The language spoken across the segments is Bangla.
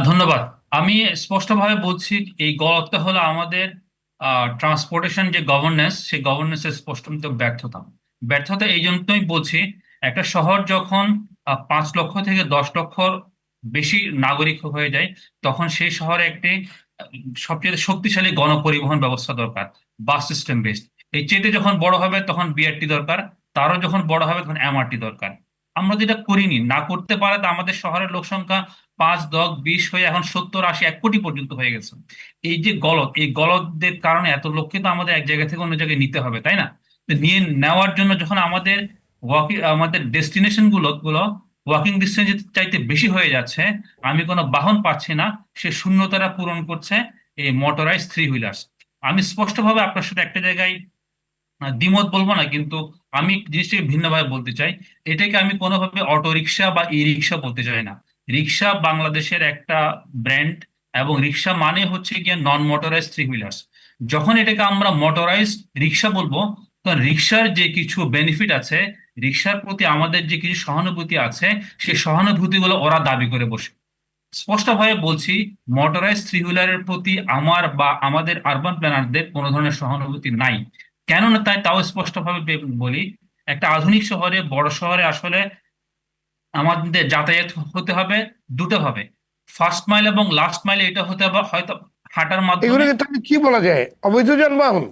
ধন্যবাদ। আমি স্পষ্টভাবে বলছি, এই গলতটা হলো আমাদের ট্রান্সপোর্টেশন যে গভর্নেন্স, সেই গভর্নেন্সের স্পষ্ট ব্যর্থতা। ব্যর্থতা এই জন্যই বলছি, একটা শহর যখন 5 লক্ষ থেকে 10 লক্ষ বেশি নাগরিক হয়ে যায়, তখন সেই শহরে একটি সবচেয়ে শক্তিশালী গণপরিবহন ব্যবস্থা দরকার, বাস সিস্টেম বেসড। এই চেতে যখন বড় হবে তখন বিআরটি দরকার, তারও যখন বড় হবে তখন এমআরটি দরকার। আমরা যেটা করিনি, না করতে পারাতে আমাদের শহরের লোক সংখ্যা 5, 10, 20 হয়ে এখন 70, 80, 1 কোটি পর্যন্ত হয়ে গেছে। এই যে গলদ, এই গলদের কারণে এত লোককে তো আমাদের এক জায়গা থেকে অন্য জায়গায় নিতে হবে, তাই না? তো নিয়ে নেওয়ার জন্য যখন আমাদের আমাদের ডেস্টিনেশন গুলো ওয়াকিং ডিস্টেন্স চাইতে বেশি হয়ে যাচ্ছে, আমি কোনো বাহন পাচ্ছি না, সে শূন্যতাটা পূরণ করছে এই মোটরাইজ থ্রি হুইলার্স। আমি স্পষ্টভাবে আপনার সাথে একটা জায়গায় দ্বিমত বলবো না, কিন্তু আমি জিনিসটাকে ভিন্নভাবে বলতে চাই। এটাকে আমি কোনোভাবে অটো রিক্সা বা ই রিক্সা বলতে চাই না। রিক্সা বাংলাদেশের একটা ব্র্যান্ড, এবং রিক্সা মানে হচ্ছে গিয়ে নন মোটরাইজ থ্রি হুইলার্স। যখন এটাকে আমরা মোটরাইজ রিক্সা বলবো, তখন রিক্সার যে কিছু বেনিফিট আছে, রিক্সার প্রতি আমাদের যে কিছু সহানুভূতি আছে, সেই সহানুভূতিগুলো ওরা দাবি করে বসে। স্পষ্টভাবে বলছি, মোটরাইজ থ্রি হুইলারের প্রতি আমার বা আমাদের আরবান প্ল্যানারদের কোনো ধরনের সহানুভূতি নাই। কেন না, তাও স্পষ্টভাবে বলি। একটা আধুনিক শহরে, বড় শহরে আসলে আমাদের যাতায়াত হতে হবে দুটো ভাবে। ফার্স্ট মাইল এবং লাস্ট মাইলে এটা হতে হবে হয়তো হাঁটার মাধ্যমে। এগুলোকে তাহলে কি বলা যায়? অবৈধ যানবাহন?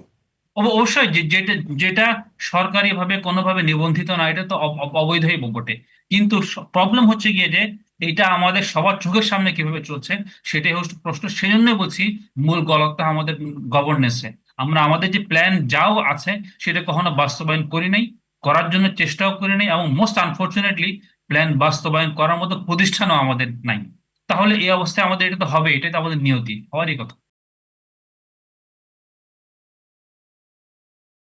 অবশ্যই যেটা যেটা সরকারি ভাবে কোনোভাবে নিবন্ধিত না, এটা তো অবৈধই বটে। কিন্তু প্রবলেম হচ্ছে গিয়ে যে এটা আমাদের সবার চোখের সামনে কিভাবে চলছে, সেটাই হচ্ছে প্রশ্ন। সেই জন্যই বলছি, মূল গলতটা আমাদের গভর্নেন্সে। আমরা আমাদের যে প্ল্যান যাও আছে, সেটা কখনো বাস্তবায়ন করি নাই, করার জন্য চেষ্টাও করি নাই, এবং মোস্ট আনফরচুনেটলি প্ল্যান বাস্তবায়ন করার মতো প্রতিষ্ঠানও আমাদের নাই। তাহলে এই অবস্থায় আমাদের এটা তো হবে, এটাই তো আমাদের নিয়তি হওয়ারই কথা।